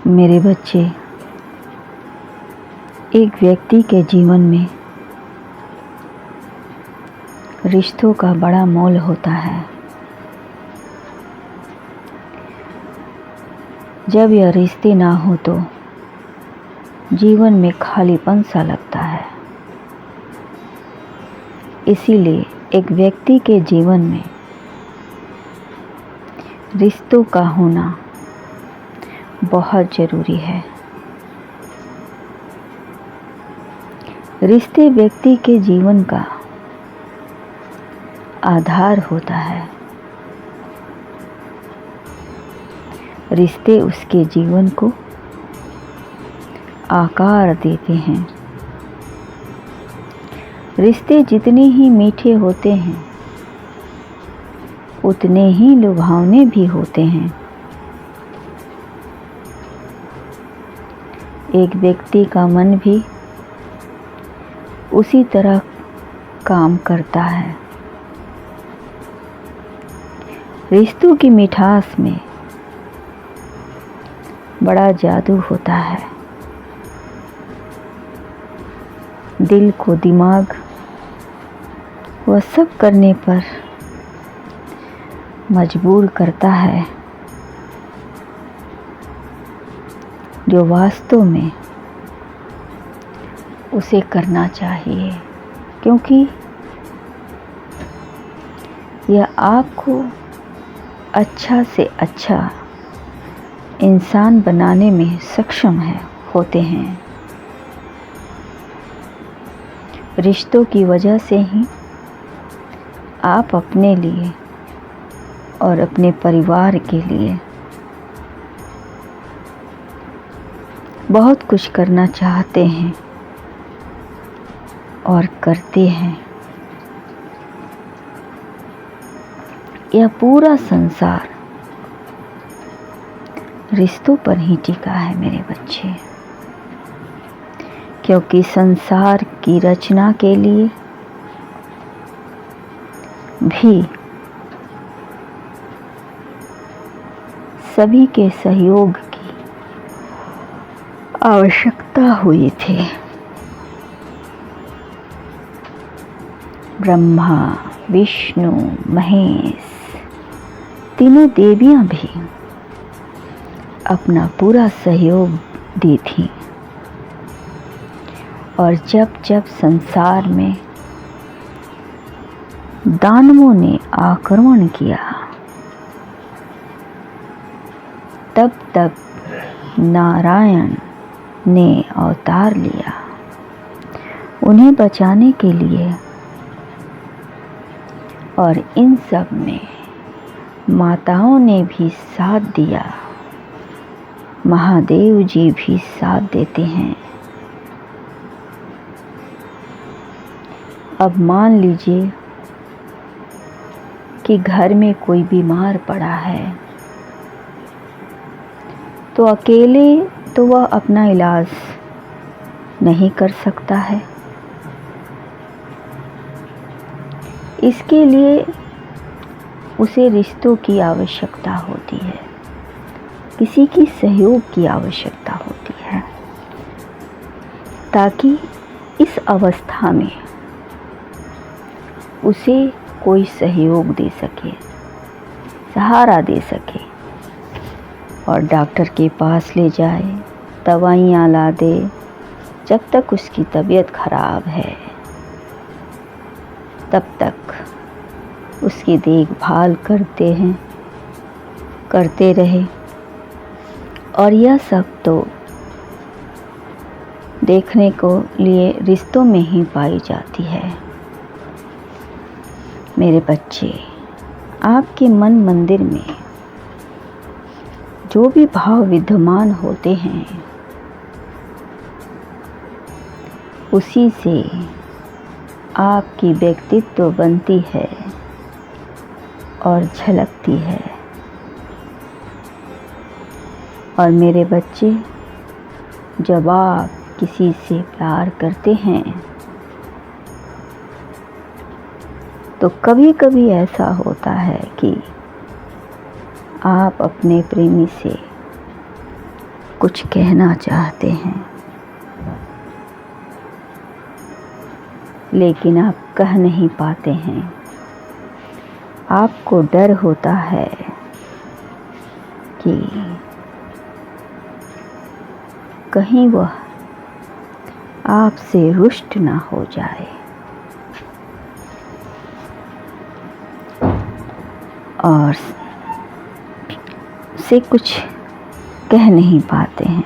मेरे बच्चे, एक व्यक्ति के जीवन में रिश्तों का बड़ा मोल होता है। जब यह रिश्ते ना हो तो जीवन में खालीपन सा लगता है। इसीलिए एक व्यक्ति के जीवन में रिश्तों का होना बहुत ज़रूरी है। रिश्ते व्यक्ति के जीवन का आधार होता है। रिश्ते उसके जीवन को आकार देते हैं। रिश्ते जितने ही मीठे होते हैं उतने ही लुभावने भी होते हैं। एक व्यक्ति का मन भी उसी तरह काम करता है। रिश्तों की मिठास में बड़ा जादू होता है। दिल को दिमाग वह सब करने पर मजबूर करता है जो वास्तव में उसे करना चाहिए, क्योंकि यह आपको अच्छा से अच्छा इंसान बनाने में सक्षम होते हैं। रिश्तों की वजह से ही आप अपने लिए और अपने परिवार के लिए बहुत कुछ करना चाहते हैं और करते हैं। यह पूरा संसार रिश्तों पर ही टिका है मेरे बच्चे, क्योंकि संसार की रचना के लिए भी सभी के सहयोग की आवश्यकता हुई थी। ब्रह्मा, विष्णु, महेश तीनों देवियां भी अपना पूरा सहयोग दी थी। और जब जब संसार में दानवों ने आक्रमण किया, तब तब नारायण ने अवतार लिया उन्हें बचाने के लिए। और इन सब में माताओं ने भी साथ दिया, महादेव जी भी साथ देते हैं। अब मान लीजिए कि घर में कोई बीमार पड़ा है, तो अकेले तो वह अपना इलाज नहीं कर सकता है। इसके लिए उसे रिश्तों की आवश्यकता होती है, किसी की सहयोग की आवश्यकता होती है, ताकि इस अवस्था में उसे कोई सहयोग दे सके, सहारा दे सके और डॉक्टर के पास ले जाए, दवाइयाँ ला दे। जब तक उसकी तबीयत खराब है तब तक उसकी देखभाल करते रहे। और यह सब तो देखने को लिए रिश्तों में ही पाई जाती है। मेरे बच्चे, आपके मन मंदिर में जो भी भाव विद्यमान होते हैं उसी से आपकी व्यक्तित्व बनती है और झलकती है। और मेरे बच्चे, जब आप किसी से प्यार करते हैं तो कभी कभी ऐसा होता है कि आप अपने प्रेमी से कुछ कहना चाहते हैं, लेकिन आप कह नहीं पाते हैं। आपको डर होता है कि कहीं वह आपसे रुष्ट ना हो जाए, और से कुछ कह नहीं पाते हैं।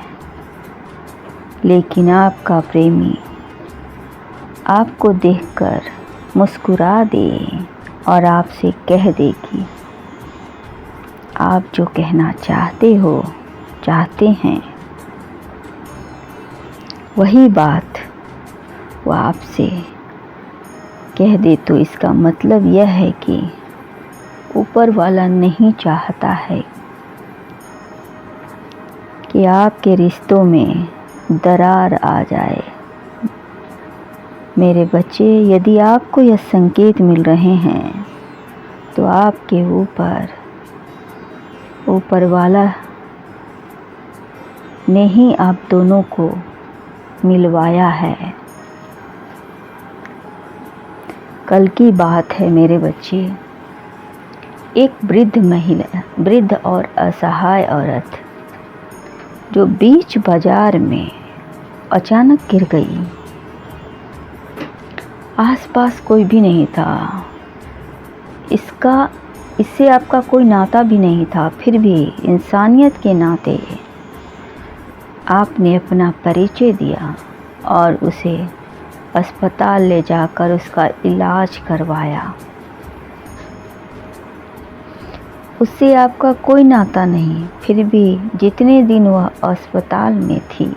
लेकिन आपका प्रेमी आपको देखकर मुस्कुरा दे और आपसे कह दे कि आप जो कहना चाहते हैं, वही बात वो आपसे कह दे, तो इसका मतलब यह है कि ऊपर वाला नहीं चाहता है कि आपके रिश्तों में दरार आ जाए। मेरे बच्चे, यदि आपको यह संकेत मिल रहे हैं तो आपके ऊपर वाला ने ही आप दोनों को मिलवाया है। कल की बात है मेरे बच्चे, एक वृद्ध और असहाय औरत जो बीच बाजार में अचानक गिर गई। आसपास कोई भी नहीं था, इससे आपका कोई नाता भी नहीं था, फिर भी इंसानियत के नाते आपने अपना परिचय दिया और उसे अस्पताल ले जाकर उसका इलाज करवाया। उससे आपका कोई नाता नहीं, फिर भी जितने दिन वह अस्पताल में थी,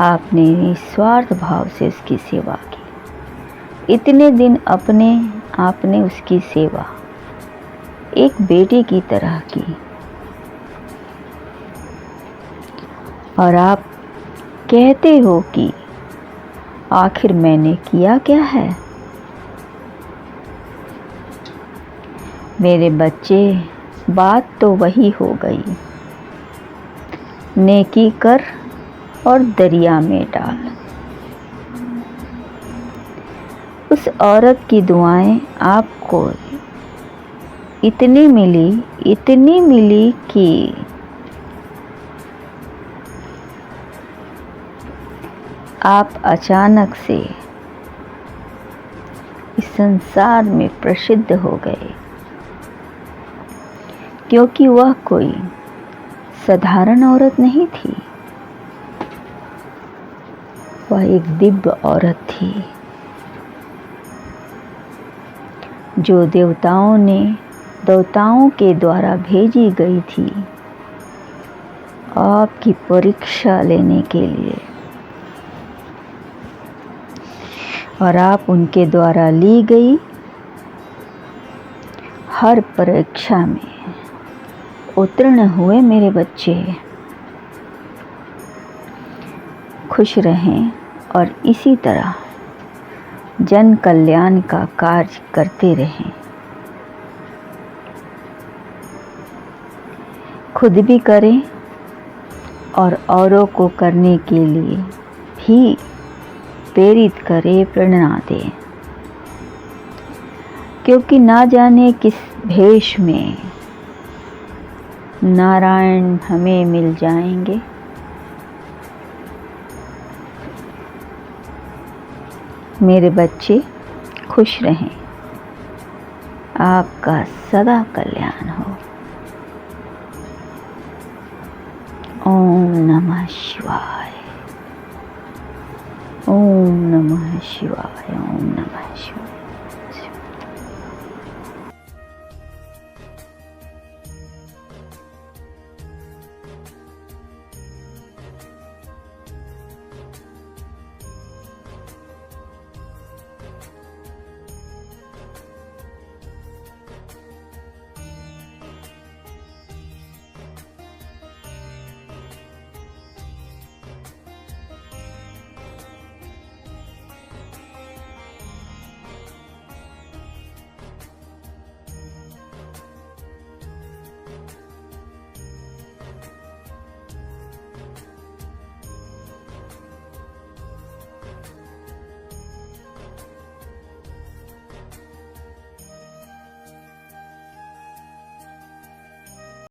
आपने निस्वार्थ भाव से उसकी सेवा की। इतने दिन आपने उसकी सेवा एक बेटे की तरह की, और आप कहते हो कि आखिर मैंने किया क्या है? मेरे बच्चे, बात तो वही हो गई, नेकी कर और दरिया में डाल। उस औरत की दुआएं आपको इतनी मिली कि आप अचानक से इस संसार में प्रसिद्ध हो गए, क्योंकि वह कोई साधारण औरत नहीं थी, वह एक दिव्य औरत थी जो देवताओं के द्वारा भेजी गई थी आपकी परीक्षा लेने के लिए, और आप उनके द्वारा ली गई हर परीक्षा में उत्तीर्ण हुए। मेरे बच्चे, खुश रहें और इसी तरह जन कल्याण का कार्य करते रहें। खुद भी करें और औरों को करने के लिए भी प्रेरित करें, प्रेरणा दें, क्योंकि ना जाने किस भेष में नारायण हमें मिल जाएंगे। मेरे बच्चे, खुश रहें, आपका सदा कल्याण हो। ओम नमः शिवाय, ओम नमः शिवाय, ओम नमः शिवाय।